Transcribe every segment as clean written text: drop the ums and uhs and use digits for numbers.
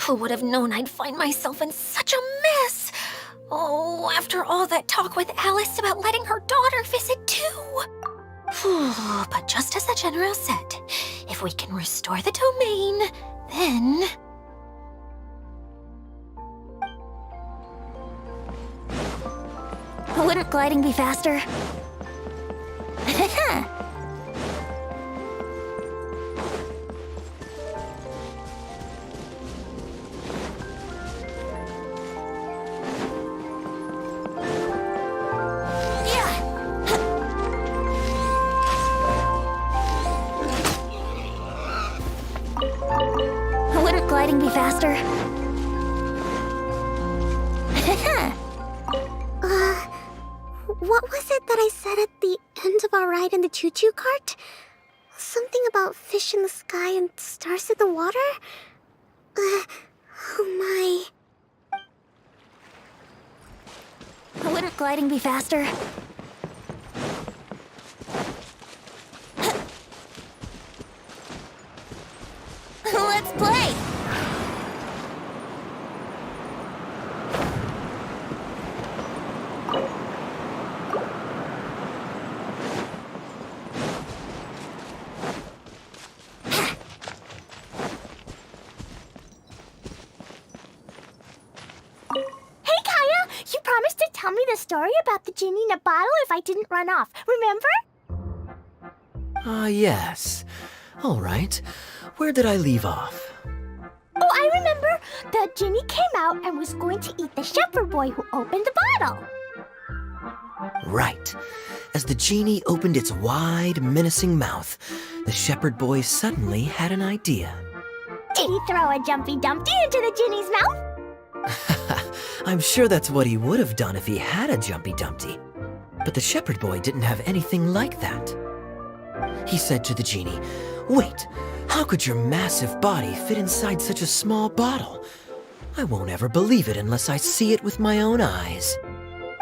Who would have known I'd find myself in such a mess? Oh, after all that talk with Alice about letting her daughter visit too. But just as the general said, if we can restore the domain, then... Wouldn't gliding be faster? Wouldn't gliding be faster? What was it that I said at the end of our ride in the choo-choo cart? Something about fish in the sky and stars in the water? Oh my... Wouldn't gliding be faster? Let's play! You promised to tell me the story about the genie in a bottle if I didn't run off, remember? Ah, yes. All right. Where did I leave off? Oh, I remember! The genie came out and was going to eat the shepherd boy who opened the bottle. Right. As the genie opened its wide, menacing mouth, the shepherd boy suddenly had an idea. Did he throw a Jumpy Dumpty into the genie's mouth? I'm sure that's what he would have done if he had a Jumpy Dumpty. But the shepherd boy didn't have anything like that. He said to the genie, "Wait, how could your massive body fit inside such a small bottle? I won't ever believe it unless I see it with my own eyes."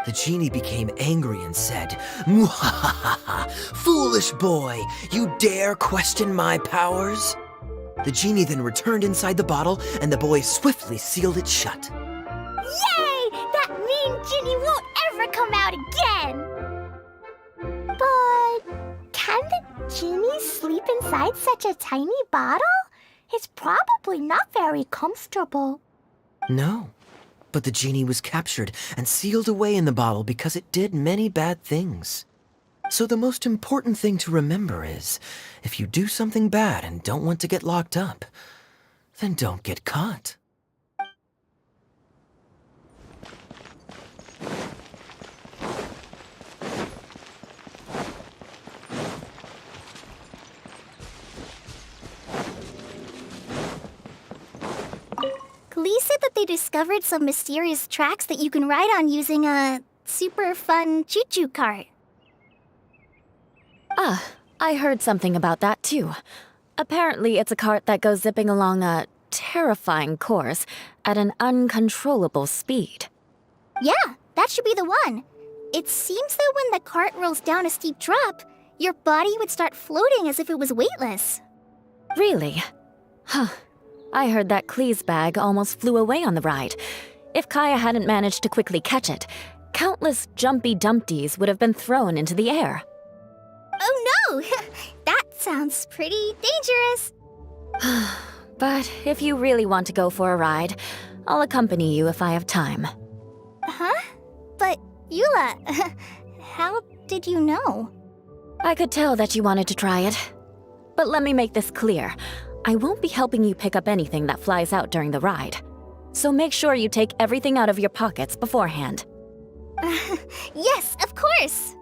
The genie became angry and said, "Mwahaha! Foolish boy, you dare question my powers?" The genie then returned inside the bottle, and the boy swiftly sealed it shut. Yay! That mean genie won't ever come out again! But can the genie sleep inside such a tiny bottle? It's probably not very comfortable. No, but the genie was captured and sealed away in the bottle because it did many bad things. So the most important thing to remember is, if you do something bad and don't want to get locked up, then don't get caught. Glee said that they discovered some mysterious tracks that you can ride on using a super fun choo-choo cart. Ah, I heard something about that too. Apparently it's a cart that goes zipping along a terrifying course at an uncontrollable speed. Yeah, that should be the one. It seems that when the cart rolls down a steep drop, your body would start floating as if it was weightless. Really? Huh. I heard that Klee's bag almost flew away on the ride. If Kaya hadn't managed to quickly catch it, countless Jumpy Dumpties would have been thrown into the air. Oh no! That sounds pretty dangerous. But if you really want to go for a ride, I'll accompany you if I have time. Huh? But, Eula, how did you know? I could tell that you wanted to try it. But let me make this clear. I won't be helping you pick up anything that flies out during the ride. So make sure you take everything out of your pockets beforehand. Yes, of course!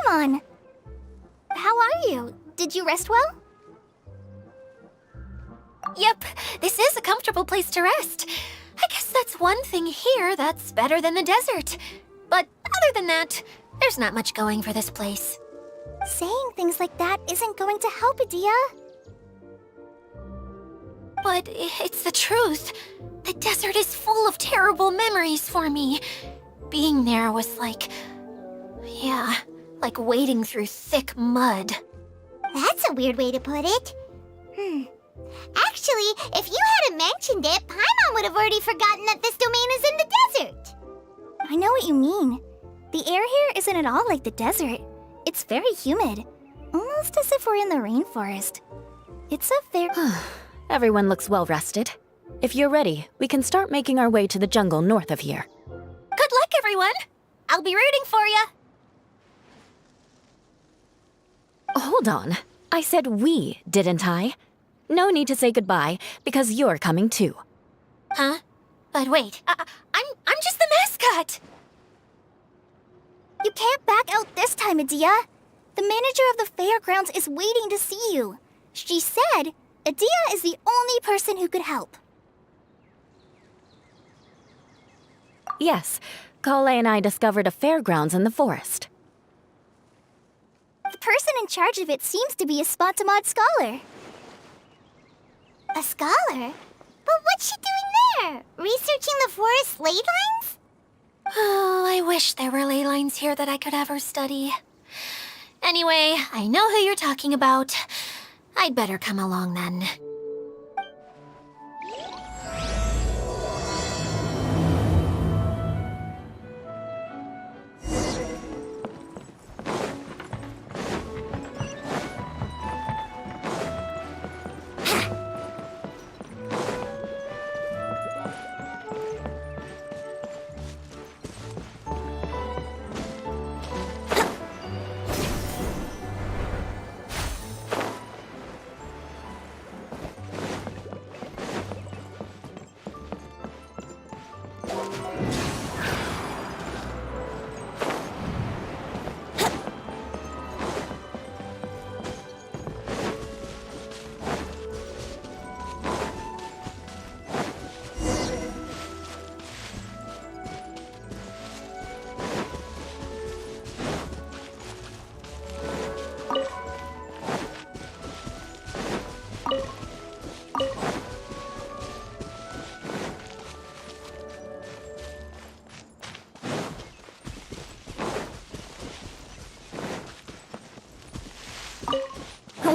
Paimon! How are you? Did you rest well? Yep, this is a comfortable place to rest. I guess that's one thing here that's better than the desert. But other than that, there's not much going for this place. Saying things like that isn't going to help, Adia. But it's the truth. The desert is full of terrible memories for me. Being there was like wading through thick mud. That's a weird way to put it. Actually, if you hadn't mentioned it, Paimon would have already forgotten that this domain is in the desert. I know what you mean. The air here isn't at all like the desert. It's very humid, almost as if we're in the rainforest. It's a very... Everyone looks well rested. If you're ready, we can start making our way to the jungle north of here. Good luck, everyone! I'll be rooting for you! Hold on. I said we, didn't I? No need to say goodbye, because you're coming too. Huh? But wait, I'm just the mascot! You can't back out this time, Adia. The manager of the fairgrounds is waiting to see you. She said Adia is the only person who could help. Yes, Kale and I discovered a fairgrounds in the forest. The person in charge of it seems to be a Spontamod scholar. A scholar? But what's she doing there? Researching the forest ley lines? Oh, I wish there were ley lines here that I could ever study. Anyway, I know who you're talking about. I'd better come along then.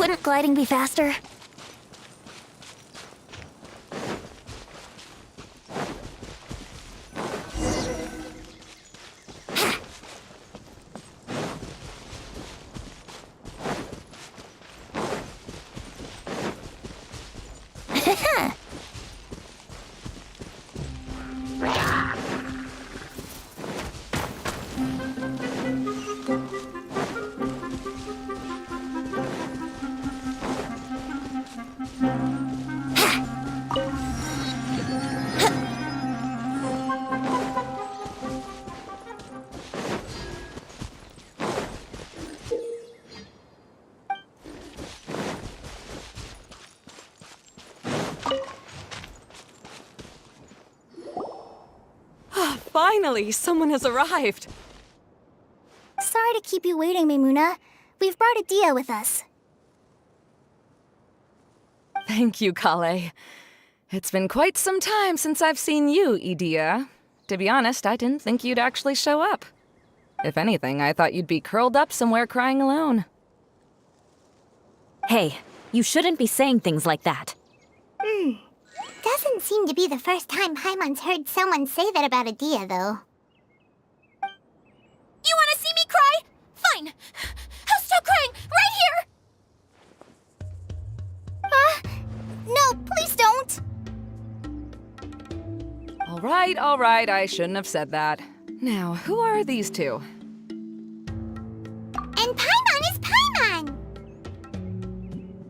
Wouldn't gliding be faster? Finally, someone has arrived. Sorry to keep you waiting, Maimuna. We've brought Adia with us. Thank you, Kale. It's been quite some time since I've seen you, Idia. To be honest, I didn't think you'd actually show up. If anything, I thought you'd be curled up somewhere crying alone. Hey, you shouldn't be saying things like that. Doesn't seem to be the first time Paimon's heard someone say that about Adia, though. You want to see me cry? Fine. I'll stop crying right here. No, please don't! All right, I shouldn't have said that. Now, who are these two? And Paimon is Paimon!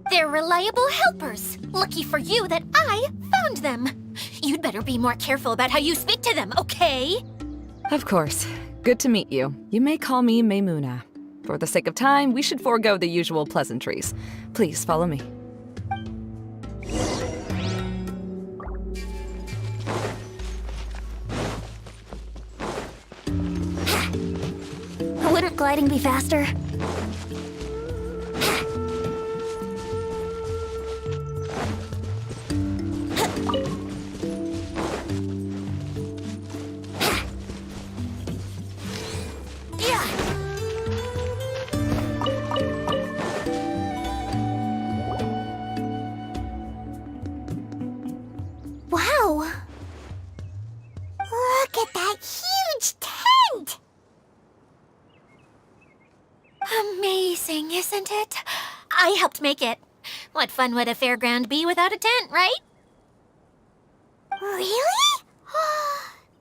They're reliable helpers. Lucky for you that I found them. You'd better be more careful about how you speak to them, okay? Of course. Good to meet you. You may call me Maimuna. For the sake of time, we should forego the usual pleasantries. Please follow me. Wouldn't gliding be faster? Wow! Look at that huge tent! Amazing, isn't it? I helped make it. What fun would a fairground be without a tent, right? Really?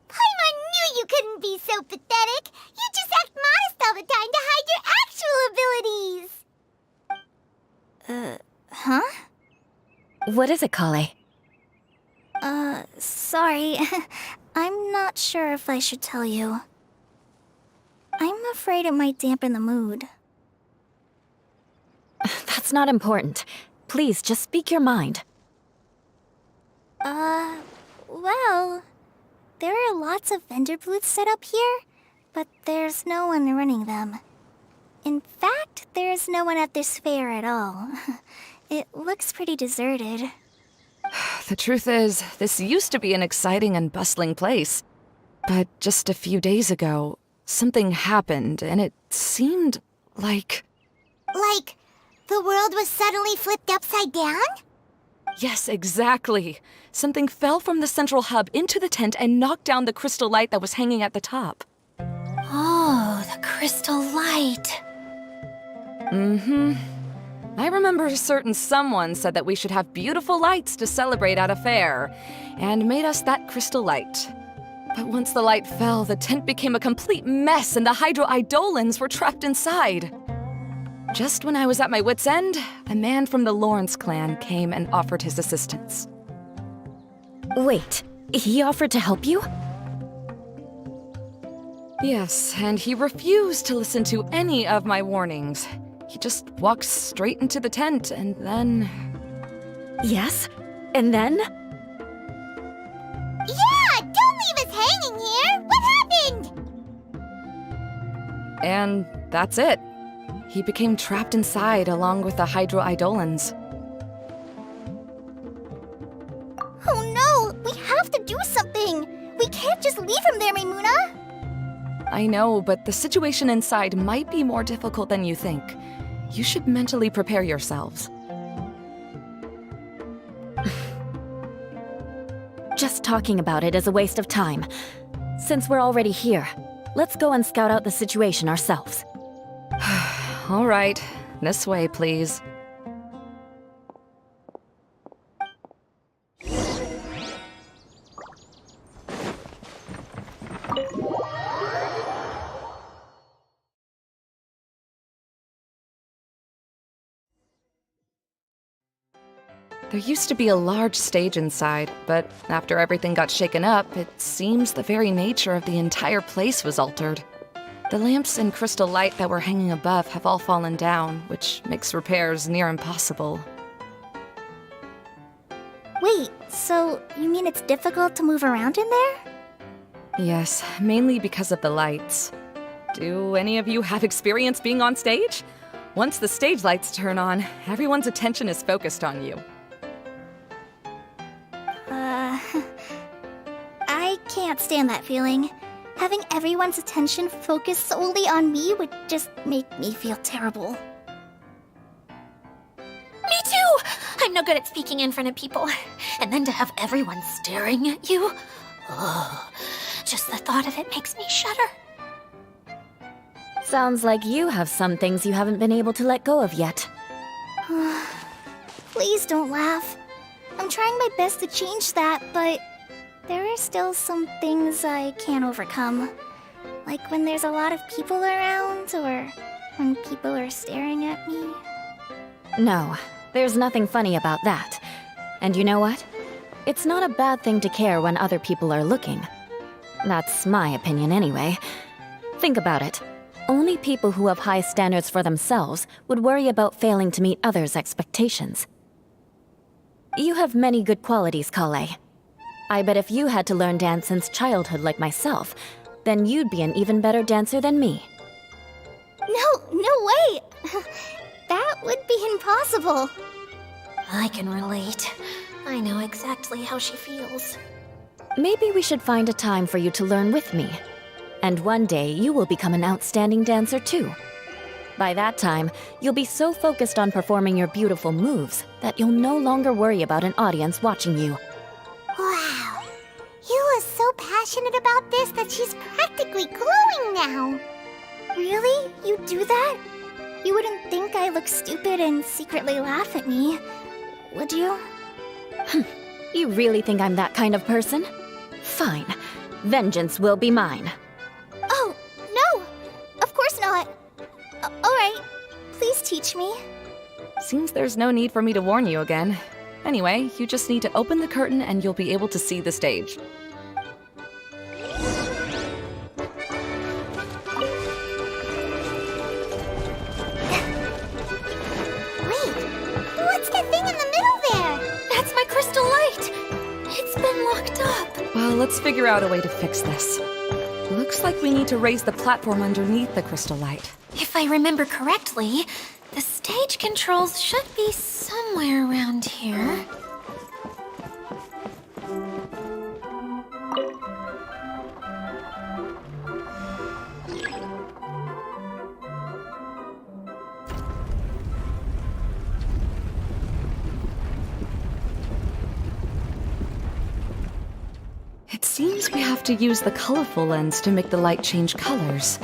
Paimon knew you couldn't be so pathetic. You just act modest all the time to hide your actual abilities. Huh? What is it, Kale? Sorry. I'm not sure if I should tell you. I'm afraid it might dampen the mood. That's not important. Please, just speak your mind. Well, there are lots of vendor booths set up here, but there's no one running them. In fact, there's no one at this fair at all. It looks pretty deserted. The truth is, this used to be an exciting and bustling place. But just a few days ago, something happened, and it seemed like... Like, the world was suddenly flipped upside down? Yes, exactly. Something fell from the central hub into the tent and knocked down the crystal light that was hanging at the top. Oh, the crystal light. Mm-hmm. I remember a certain someone said that we should have beautiful lights to celebrate at a fair, and made us that crystal light. But once the light fell, the tent became a complete mess and the Hydro-Eidolons were trapped inside. Just when I was at my wit's end, a man from the Lawrence clan came and offered his assistance. Wait, he offered to help you? Yes, and he refused to listen to any of my warnings. He just walked straight into the tent, and then... Yes? And then? Yeah! Don't leave us hanging here! What happened? And that's it. He became trapped inside along with the Hydro-Eidolons. Oh no! We have to do something! We can't just leave him there, Maimuna! I know, but the situation inside might be more difficult than you think. You should mentally prepare yourselves. Just talking about it is a waste of time. Since we're already here, let's go and scout out the situation ourselves. All right, this way, please. There used to be a large stage inside, but after everything got shaken up, it seems the very nature of the entire place was altered. The lamps and crystal light that were hanging above have all fallen down, which makes repairs near impossible. Wait, so you mean it's difficult to move around in there? Yes, mainly because of the lights. Do any of you have experience being on stage? Once the stage lights turn on, everyone's attention is focused on you. I can't stand that feeling. Having everyone's attention focused solely on me would just make me feel terrible. Me too! I'm no good at speaking in front of people. And then to have everyone staring at you. Oh, just the thought of it makes me shudder. Sounds like you have some things you haven't been able to let go of yet. Please don't laugh. I'm trying my best to change that, but there are still some things I can't overcome. Like when there's a lot of people around, or when people are staring at me. No, there's nothing funny about that. And you know what? It's not a bad thing to care when other people are looking. That's my opinion anyway. Think about it. Only people who have high standards for themselves would worry about failing to meet others' expectations. You have many good qualities, Kale. I bet if you had to learn dance since childhood like myself, then you'd be an even better dancer than me. No way! That would be impossible. I can relate. I know exactly how she feels. Maybe we should find a time for you to learn with me. And one day, you will become an outstanding dancer too. By that time, you'll be so focused on performing your beautiful moves that you'll no longer worry about an audience watching you. Wow. Eula's so passionate about this that she's practically glowing now. Really? You do that? You wouldn't think I look stupid and secretly laugh at me, would you? You really think I'm that kind of person? Fine. Vengeance will be mine. Oh, no! Of course not. Alright, please teach me. Seems there's no need for me to warn you again. Anyway, you just need to open the curtain and you'll be able to see the stage. Wait, what's that thing in the middle there? That's my crystal light! It's been locked up. Well, let's figure out a way to fix this. Looks like we need to raise the platform underneath the crystal light. If I remember correctly, the stage controls should be somewhere around here. It seems we have to use the colorful lens to make the light change colors.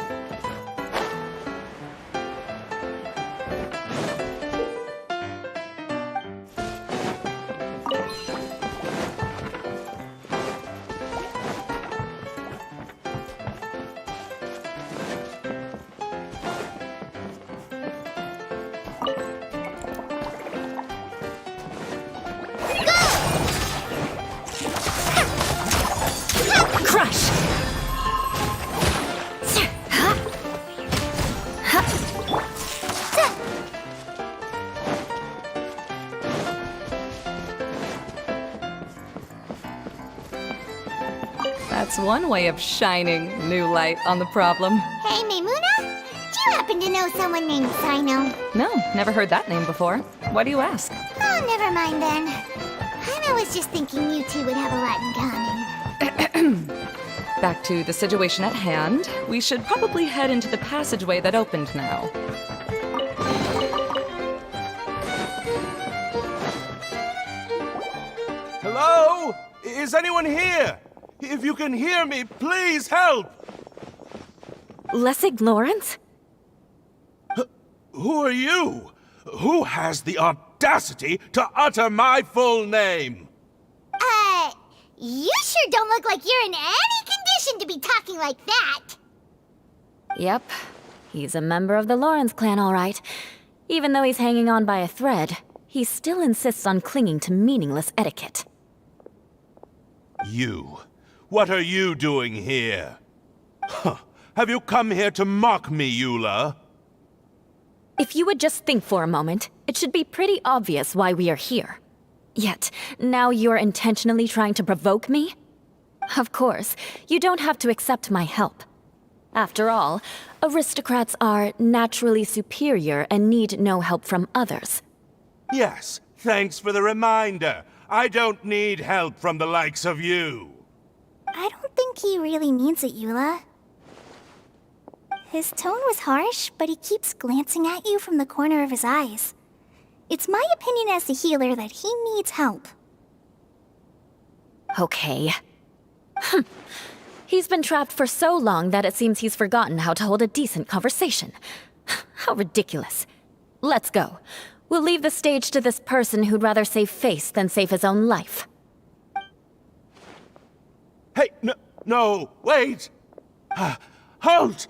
Crush! That's one way of shining new light on the problem. Hey, Maimuna? Do you happen to know someone named Sino? No, never heard that name before. Why do you ask? Oh, never mind then. I was just thinking you two would have a lot in common. Back to the situation at hand. We should probably head into the passageway that opened now. Hello? Is anyone here? If you can hear me, please help! Lessig Lawrence? Who are you? Who has the audacity to utter my full name? You sure don't look like you're in any condition to be talking like that. Yep. He's a member of the Lawrence clan, all right. Even though he's hanging on by a thread, he still insists on clinging to meaningless etiquette. You. What are you doing here? Huh. Have you come here to mock me, Eula? If you would just think for a moment, it should be pretty obvious why we are here. Yet, now you're intentionally trying to provoke me? Of course, you don't have to accept my help. After all, aristocrats are naturally superior and need no help from others. Yes, thanks for the reminder. I don't need help from the likes of you. I don't think he really means it, Eula. His tone was harsh, but he keeps glancing at you from the corner of his eyes. It's my opinion as the healer that he needs help. Okay. He's been trapped for so long that it seems he's forgotten how to hold a decent conversation. How ridiculous. Let's go. We'll leave the stage to this person who'd rather save face than save his own life. Hey, no, wait! Halt!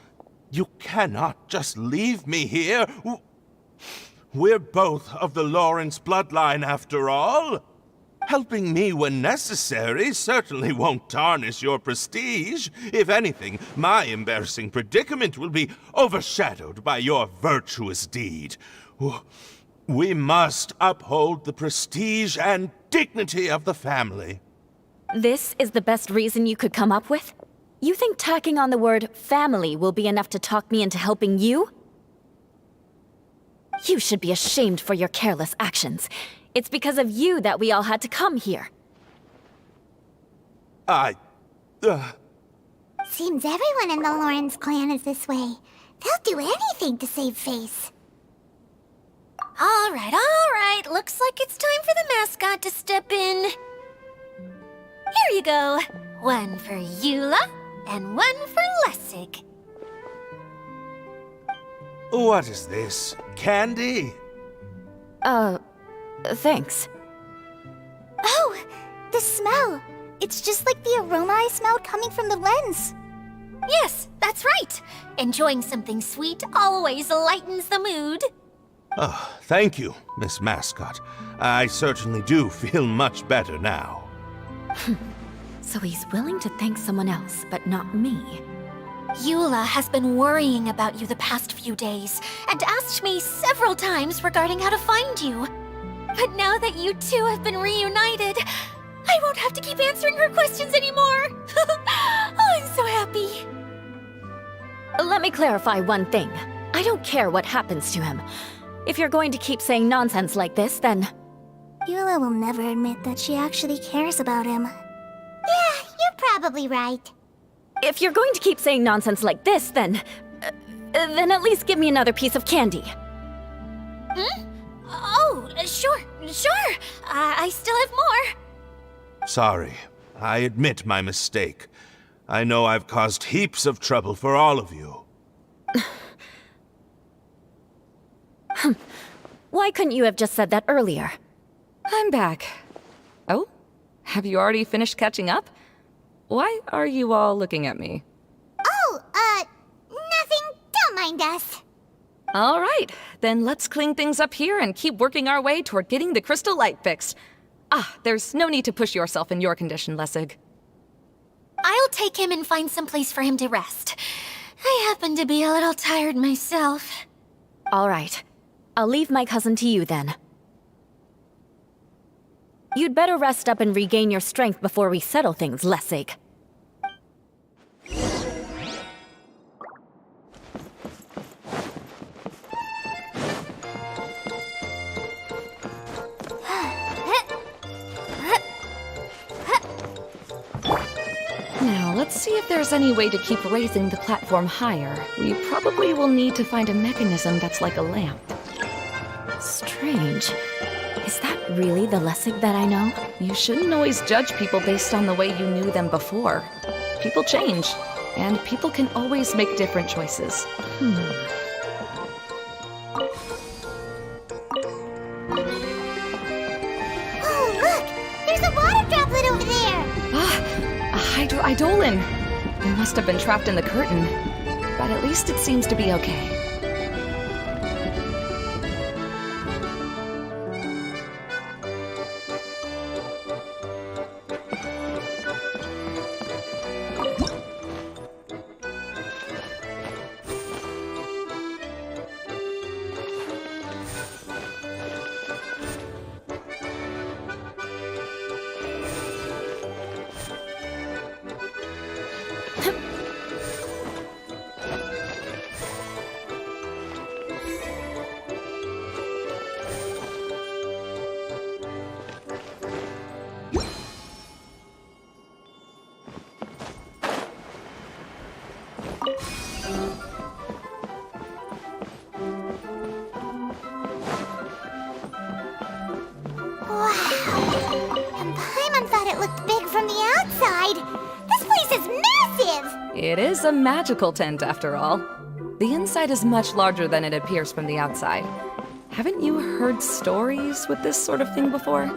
You cannot just leave me here. We're both of the Lawrence bloodline, after all. Helping me when necessary certainly won't tarnish your prestige. If anything, my embarrassing predicament will be overshadowed by your virtuous deed. We must uphold the prestige and dignity of the family. This is the best reason you could come up with? You think tacking on the word family will be enough to talk me into helping you? You should be ashamed for your careless actions. It's because of you that we all had to come here. Seems everyone in the Lawrence clan is this way. They'll do anything to save face. All right. Looks like it's time for the mascot to step in. Here you go. One for Eula, and one for Lessig. What is this? Candy? Thanks. Oh, the smell. It's just like the aroma I smelled coming from the lens. Yes, that's right. Enjoying something sweet always lightens the mood. Oh, thank you, Miss Mascot. I certainly do feel much better now. So he's willing to thank someone else, but not me. Eula has been worrying about you the past few days and asked me several times regarding how to find you. But now that you two have been reunited, I won't have to keep answering her questions anymore. Oh, I'm so happy. Let me clarify one thing. I don't care what happens to him. If you're going to keep saying nonsense like this, then... Eula will never admit that she actually cares about him. Yeah, you're probably right. If you're going to keep saying nonsense like this, then at least give me another piece of candy. Oh, sure. I still have more. Sorry, I admit my mistake. I know I've caused heaps of trouble for all of you. Why couldn't you have just said that earlier? I'm back. Oh? Have you already finished catching up? Why are you all looking at me? Oh, nothing. Don't mind us. All right, then let's clean things up here and keep working our way toward getting the crystal light fixed. There's no need to push yourself in your condition, Lessig. I'll take him and find some place for him to rest. I happen to be a little tired myself. All right. I'll leave my cousin to you then. You'd better rest up and regain your strength before we settle things, Lessig. Now, let's see if there's any way to keep raising the platform higher. We probably will need to find a mechanism that's like a lamp. Strange. Is that really the Lessig that I know? You shouldn't always judge people based on the way you knew them before. People change, and people can always make different choices. Oh, look! There's a water droplet over there! A hydroidolin! It must have been trapped in the curtain, but at least it seems to be okay. It is a magical tent, after all. The inside is much larger than it appears from the outside. Haven't you heard stories with this sort of thing before?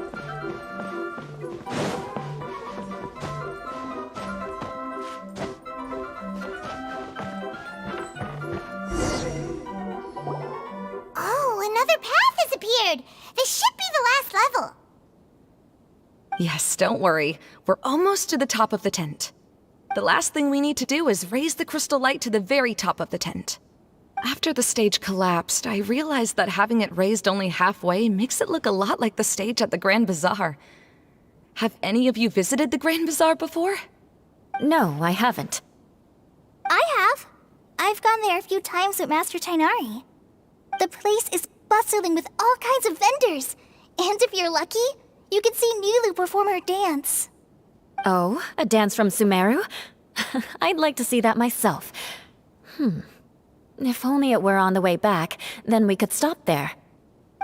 Oh, another path has appeared! This should be the last level. Yes, don't worry. We're almost to the top of the tent. The last thing we need to do is raise the crystal light to the very top of the tent. After the stage collapsed, I realized that having it raised only halfway makes it look a lot like the stage at the Grand Bazaar. Have any of you visited the Grand Bazaar before? No, I haven't. I have. I've gone there a few times with Master Tainari. The place is bustling with all kinds of vendors. And if you're lucky, you can see Nilu perform her dance. Oh, a dance from Sumeru? I'd like to see that myself. If only it were on the way back, then we could stop there.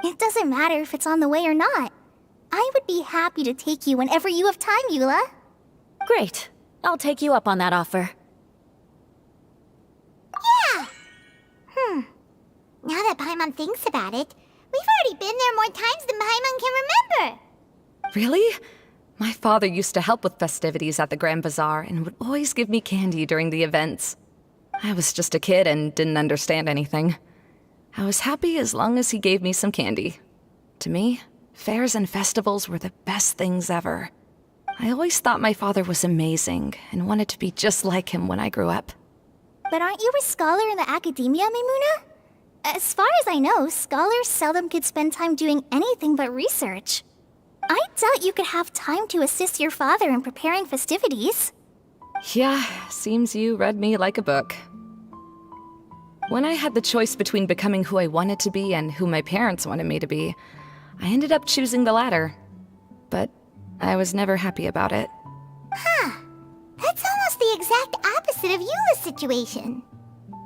It doesn't matter if it's on the way or not. I would be happy to take you whenever you have time, Eula. Great. I'll take you up on that offer. Yeah! Now that Paimon thinks about it, we've already been there more times than Paimon can remember. Really? My father used to help with festivities at the Grand Bazaar and would always give me candy during the events. I was just a kid and didn't understand anything. I was happy as long as he gave me some candy. To me, fairs and festivals were the best things ever. I always thought my father was amazing and wanted to be just like him when I grew up. But aren't you a scholar in the academia, Maimuna? As far as I know, scholars seldom could spend time doing anything but research. I doubt you could have time to assist your father in preparing festivities. Yeah, seems you read me like a book. When I had the choice between becoming who I wanted to be and who my parents wanted me to be, I ended up choosing the latter. But I was never happy about it. That's almost the exact opposite of Eula's situation.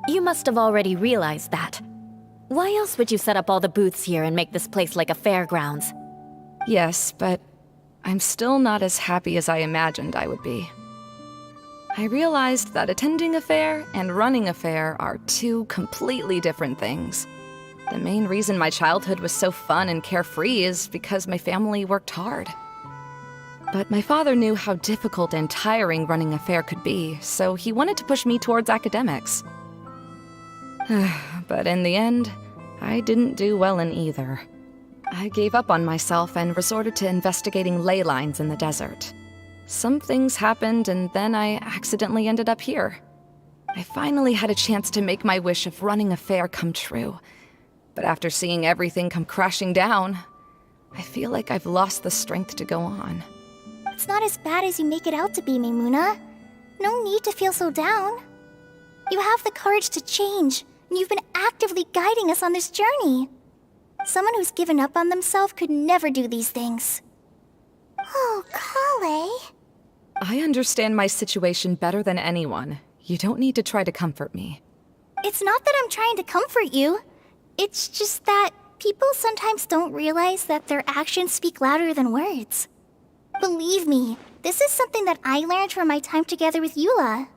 You must have already realized that. Why else would you set up all the booths here and make this place like a fairgrounds? Yes, but I'm still not as happy as I imagined I would be. I realized that attending a fair and running a fair are two completely different things. The main reason my childhood was so fun and carefree is because my family worked hard. But my father knew how difficult and tiring running a fair could be, so he wanted to push me towards academics. But in the end, I didn't do well in either. I gave up on myself and resorted to investigating ley lines in the desert. Some things happened, and then I accidentally ended up here. I finally had a chance to make my wish of running a fair come true. But after seeing everything come crashing down, I feel like I've lost the strength to go on. It's not as bad as you make it out to be, Maimuna. No need to feel so down. You have the courage to change, and you've been actively guiding us on this journey. Someone who's given up on themselves could never do these things. Oh, Kale. I understand my situation better than anyone. You don't need to try to comfort me. It's not that I'm trying to comfort you. It's just that people sometimes don't realize that their actions speak louder than words. Believe me, this is something that I learned from my time together with Eula.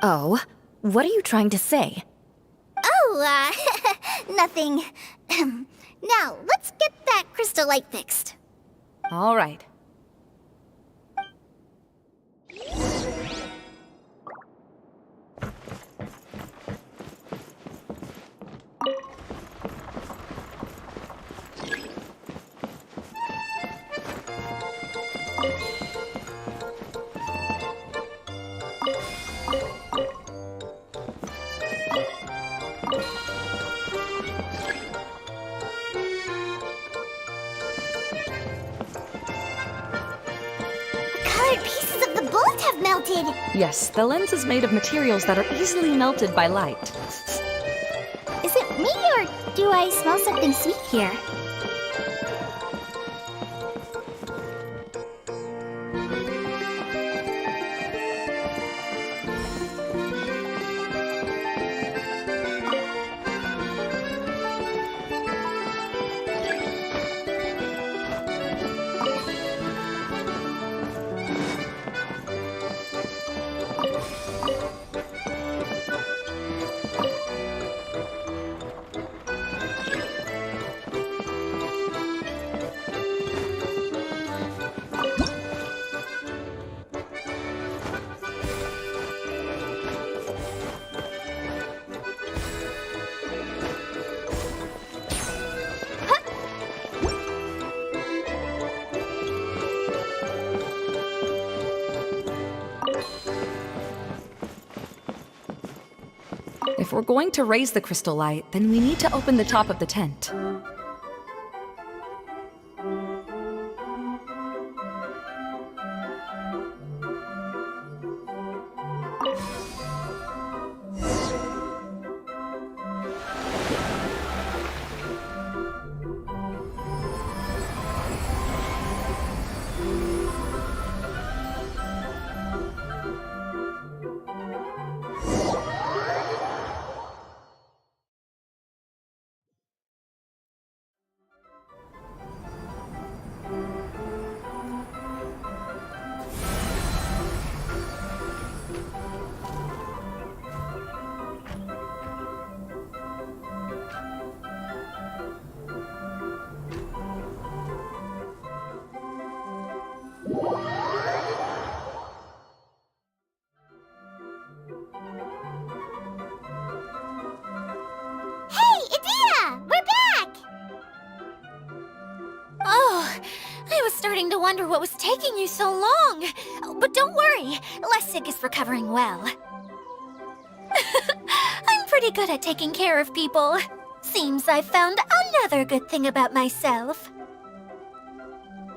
Oh, what are you trying to say? Oh, nothing. Now, let's get that crystal light fixed. All right. Colored pieces of the bolt have melted. Yes, the lens is made of materials that are easily melted by light. Is it me or do I smell something sweet here? If we're going to raise the crystal light, then we need to open the top of the tent. Hey, Idea! We're back! Oh, I was starting to wonder what was taking you so long. But don't worry, Lessig is recovering well. I'm pretty good at taking care of people. Seems I've found another good thing about myself.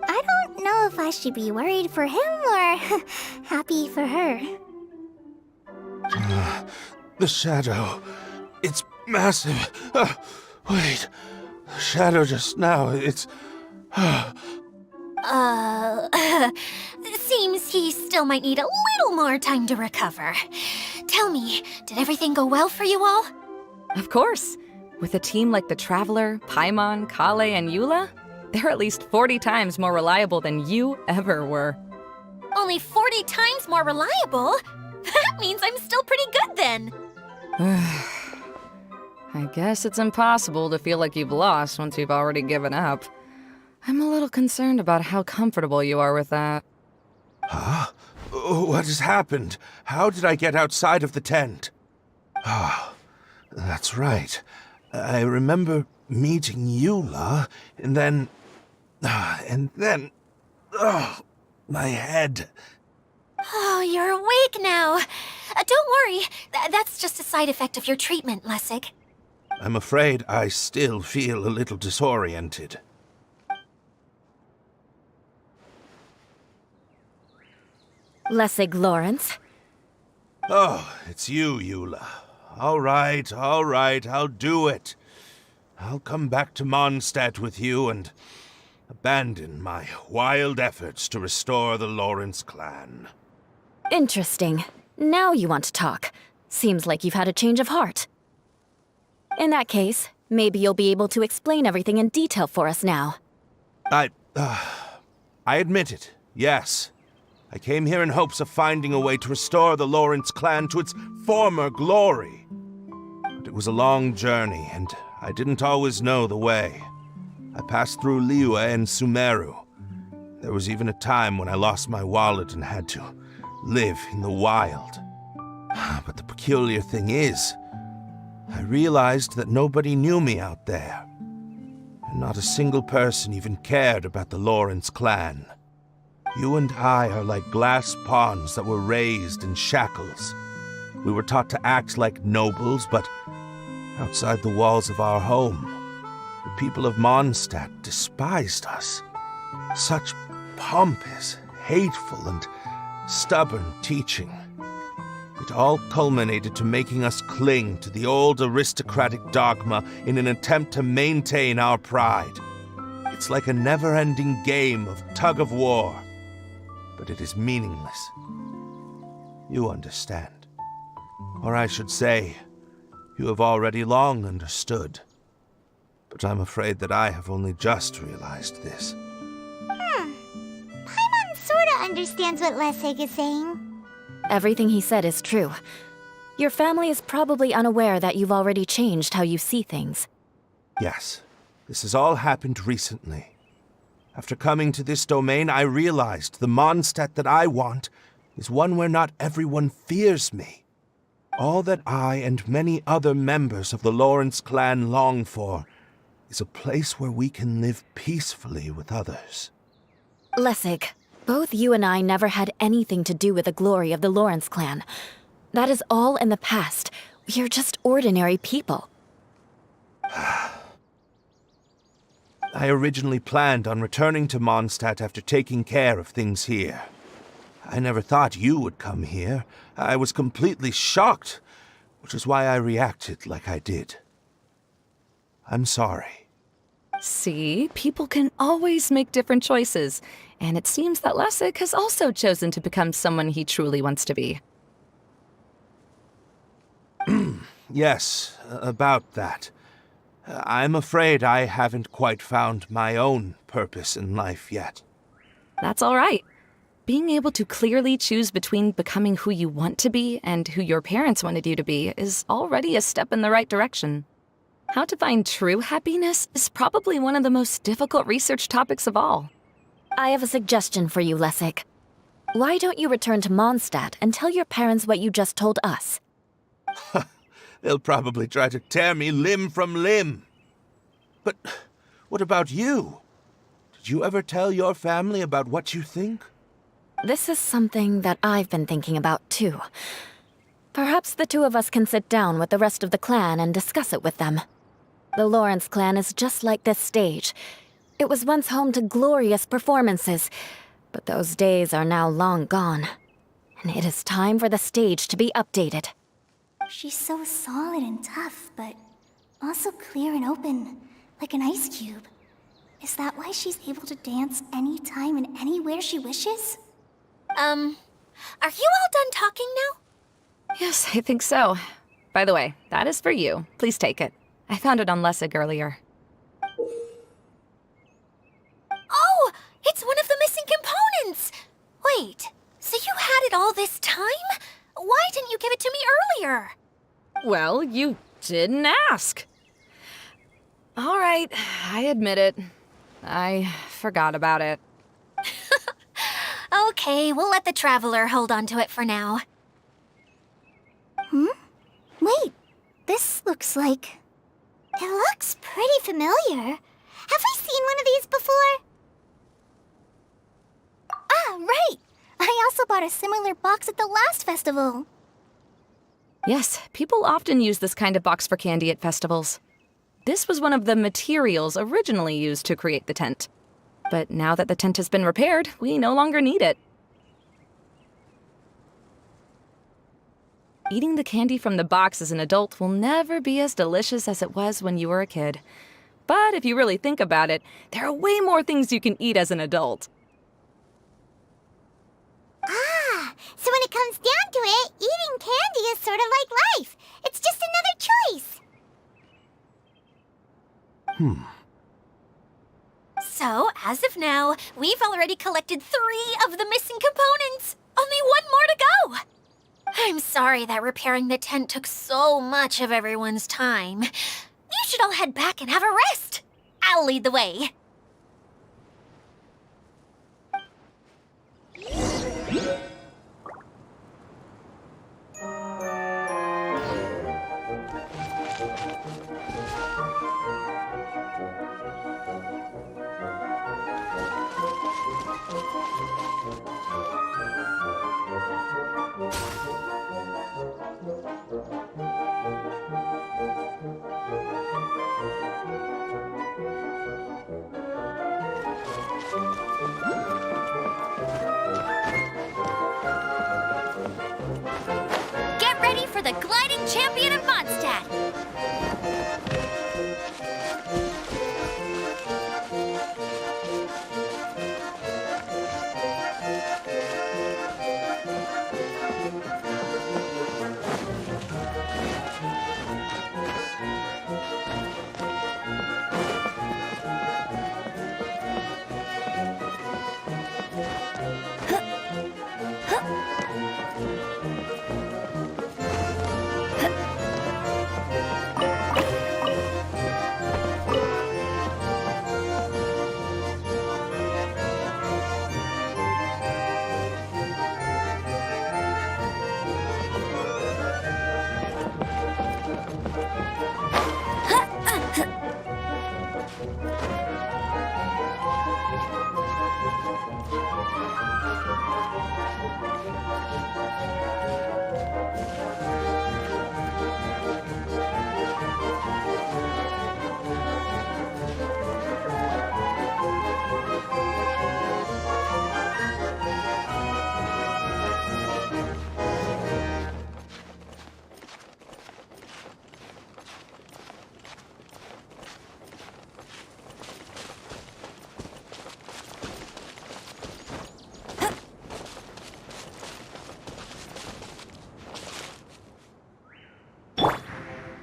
I don't know if I should be worried for him or happy for her. The shadow. It's massive. Wait. The shadow just now. It's. Seems he still might need a little more time to recover. Tell me, did everything go well for you all? Of course. With a team like the Traveler, Paimon, Kale, and Eula, they're at least 40 times more reliable than you ever were. Only 40 times more reliable? That means I'm still pretty good then. I guess it's impossible to feel like you've lost once you've already given up. I'm a little concerned about how comfortable you are with that. Huh? What has happened? How did I get outside of the tent? Ah, that's right. I remember meeting Eula, and then... my head. Oh, you're awake now. Don't worry, that's just a side effect of your treatment, Lessig. I'm afraid I still feel a little disoriented. Lessig Lawrence. Oh, it's you, Eula. All right, I'll do it. I'll come back to Mondstadt with you and abandon my wild efforts to restore the Lawrence clan. Interesting. Now you want to talk. Seems like you've had a change of heart. In that case, maybe you'll be able to explain everything in detail for us now. I admit it, yes. I came here in hopes of finding a way to restore the Lawrence clan to its former glory. But it was a long journey, and I didn't always know the way. I passed through Liyue and Sumeru. There was even a time when I lost my wallet and had to live in the wild. But the peculiar thing is, I realized that nobody knew me out there. And not a single person even cared about the Lawrence clan. You and I are like glass pawns that were raised in shackles. We were taught to act like nobles, but outside the walls of our home, the people of Mondstadt despised us. Such pompous, hateful, and stubborn teaching. It all culminated to making us cling to the old aristocratic dogma in an attempt to maintain our pride. It's like a never-ending game of tug-of-war, but it is meaningless. You understand. Or I should say, you have already long understood. But I'm afraid that I have only just realized this. Paimon sorta understands what Lessig is saying. Everything he said is true. Your family is probably unaware that you've already changed how you see things. Yes, this has all happened recently. After coming to this domain, I realized the Mondstadt that I want is one where not everyone fears me. All that I and many other members of the Lawrence clan long for is a place where we can live peacefully with others. Lessig, both you and I never had anything to do with the glory of the Lawrence clan. That is all in the past. You're just ordinary people. I originally planned on returning to Mondstadt after taking care of things here. I never thought you would come here. I was completely shocked, which is why I reacted like I did. I'm sorry. See, people can always make different choices, and it seems that Lessig has also chosen to become someone he truly wants to be. Yes, about that. I'm afraid I haven't quite found my own purpose in life yet. That's all right. Being able to clearly choose between becoming who you want to be and who your parents wanted you to be is already a step in the right direction. How to find true happiness is probably one of the most difficult research topics of all. I have a suggestion for you, Lessig. Why don't you return to Mondstadt and tell your parents what you just told us? They'll probably try to tear me limb from limb. But what about you? Did you ever tell your family about what you think? This is something that I've been thinking about, too. Perhaps the two of us can sit down with the rest of the clan and discuss it with them. The Lawrence clan is just like this stage. It was once home to glorious performances, but those days are now long gone. And it is time for the stage to be updated. She's so solid and tough, but also clear and open, like an ice cube. Is that why she's able to dance anytime and anywhere she wishes? Are you all done talking now? Yes, I think so. By the way, that is for you. Please take it. I found it on Lessig earlier. Oh, it's one of the missing components! Wait, so you had it all this time? Why didn't you give it to me earlier? Well, you didn't ask. All right, I admit it. I forgot about it. Okay, we'll let the Traveler hold on to it for now. Wait, this looks like... It looks pretty familiar. Have I seen one of these before? Ah, right! I also bought a similar box at the last festival. Yes, people often use this kind of box for candy at festivals. This was one of the materials originally used to create the tent. But now that the tent has been repaired, we no longer need it. Eating the candy from the box as an adult will never be as delicious as it was when you were a kid. But if you really think about it, there are way more things you can eat as an adult. Ah, so when it comes down to it, eating candy is sort of like life. It's just another choice. So, as of now, we've already collected 3 of the missing components. Only 1 more to go. I'm sorry that repairing the tent took so much of everyone's time. You should all head back and have a rest. I'll lead the way. Get ready for the gliding champion of Mondstadt.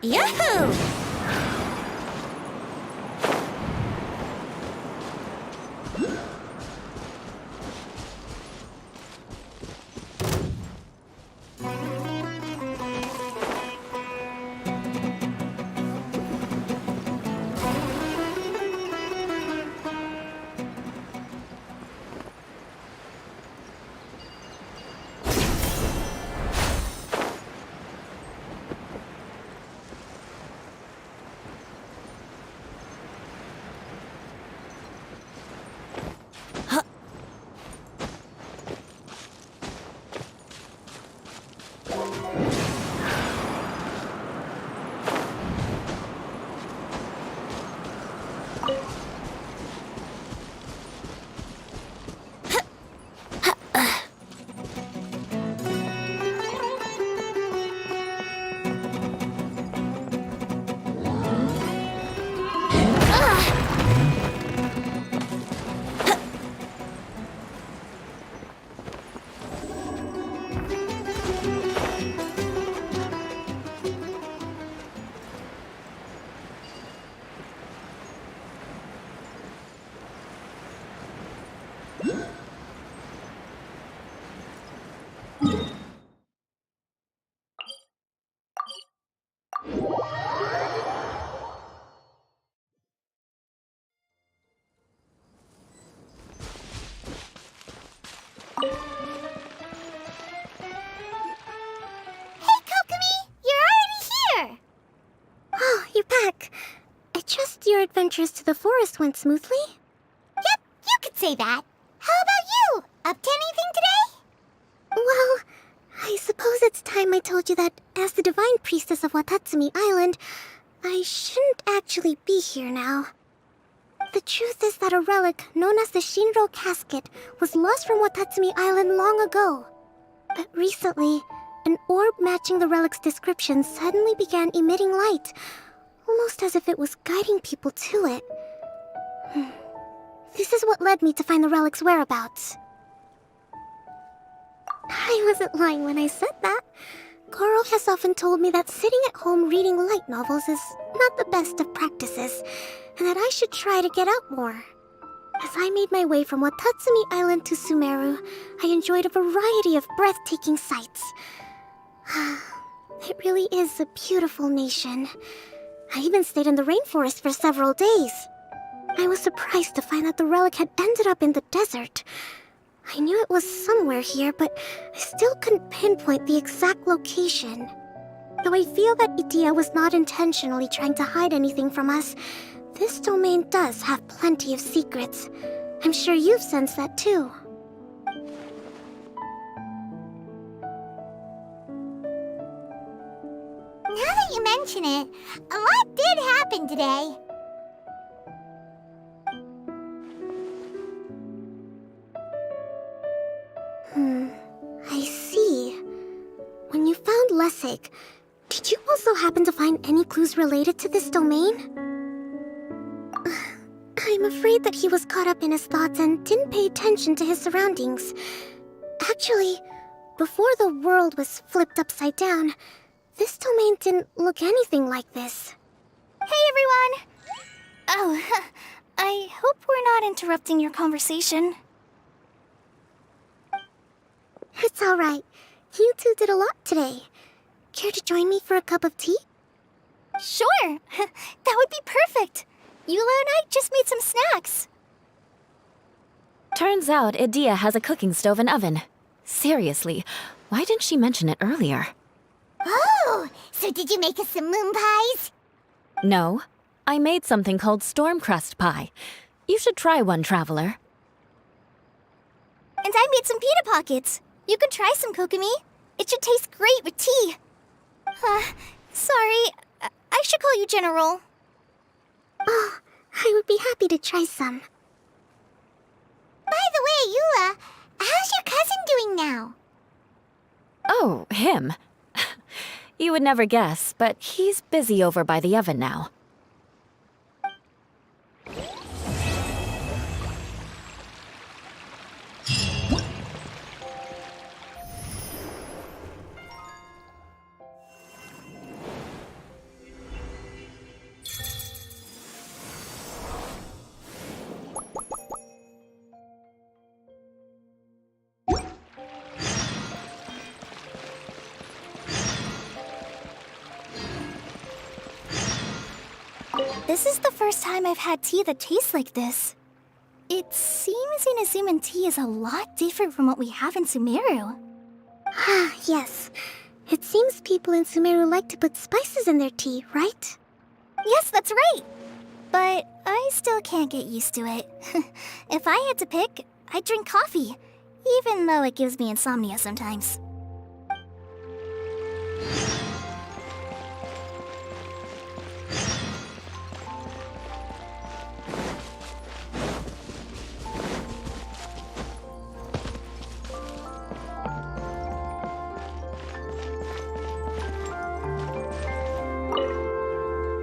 Yahoo! Your adventures to the forest went smoothly? Yep, you could say that. How about you? Up to anything today? Well, I suppose it's time I told you that as the divine priestess of Watatsumi Island, I shouldn't actually be here now. The truth is that a relic known as the Shinro Casket was lost from Watatsumi Island long ago. But recently, an orb matching the relic's description suddenly began emitting light, almost as if it was guiding people to it. This is what led me to find the relic's whereabouts. I wasn't lying when I said that. Goro has often told me that sitting at home reading light novels is not the best of practices, and that I should try to get out more. As I made my way from Watatsumi Island to Sumeru, I enjoyed a variety of breathtaking sights. It really is a beautiful nation. I even stayed in the rainforest for several days. I was surprised to find that the relic had ended up in the desert. I knew it was somewhere here, but I still couldn't pinpoint the exact location. Though I feel that Idia was not intentionally trying to hide anything from us, this domain does have plenty of secrets. I'm sure you've sensed that too. Now that you mention it, a lot did happen today. I see. When you found Lessig, did you also happen to find any clues related to this domain? I'm afraid that he was caught up in his thoughts and didn't pay attention to his surroundings. Actually, before the world was flipped upside down, this domain didn't look anything like this. Hey everyone! Oh, I hope we're not interrupting your conversation. It's alright. You two did a lot today. Care to join me for a cup of tea? Sure! That would be perfect! Eula and I just made some snacks. Turns out Idia has a cooking stove and oven. Seriously, why didn't she mention it earlier? Oh, so did you make us some moon pies? No, I made something called storm crust pie. You should try one, traveler. And I made some pita pockets. You could try some, Kokomi. It should taste great with tea. Sorry, I should call you General. Oh, I would be happy to try some. By the way, Eula, how's your cousin doing now? Oh, him. You would never guess, but he's busy over by the oven now. This is the first time I've had tea that tastes like this. It seems Inazuman tea is a lot different from what we have in Sumeru. Ah, yes. It seems people in Sumeru like to put spices in their tea, right? Yes, that's right. But I still can't get used to it. If I had to pick, I'd drink coffee, even though it gives me insomnia sometimes.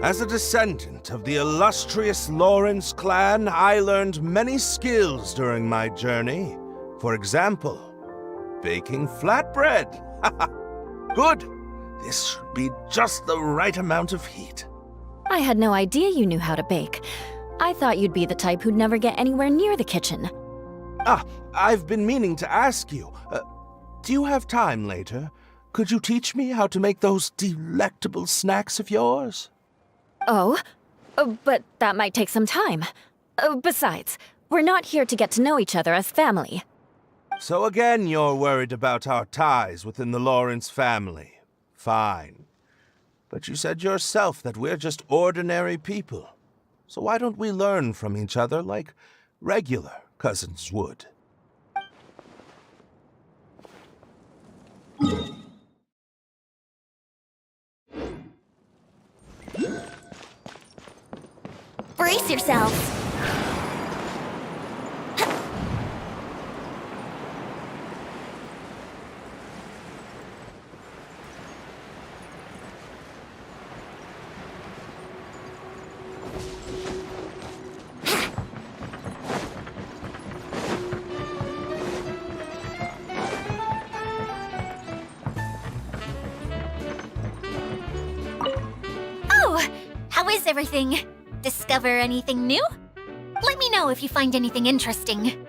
As a descendant of the illustrious Lawrence clan, I learned many skills during my journey. For example, baking flatbread. Good. This should be just the right amount of heat. I had no idea you knew how to bake. I thought you'd be the type who'd never get anywhere near the kitchen. I've been meaning to ask you. Do you have time later? Could you teach me how to make those delectable snacks of yours? Oh? But that might take some time. Besides, we're not here to get to know each other as family. So again, you're worried about our ties within the Lawrence family. Fine. But you said yourself that we're just ordinary people. So why don't we learn from each other like regular cousins would? Brace yourselves. Oh, how is everything? Discover anything new? Let me know if you find anything interesting.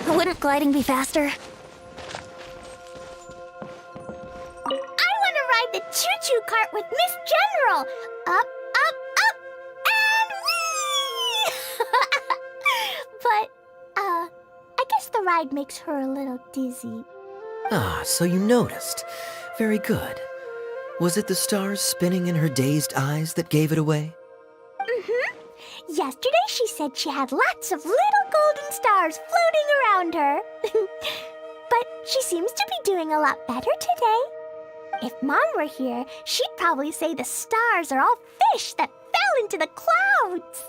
Wouldn't gliding be faster? The choo-choo cart with Miss General! Up, up, up, and whee! But, I guess the ride makes her a little dizzy. Ah, so you noticed. Very good. Was it the stars spinning in her dazed eyes that gave it away? Mm-hmm. Yesterday she said she had lots of little golden stars floating around her. But she seems to be doing a lot better today. If Mom were here, she'd probably say the stars are all fish that fell into the clouds.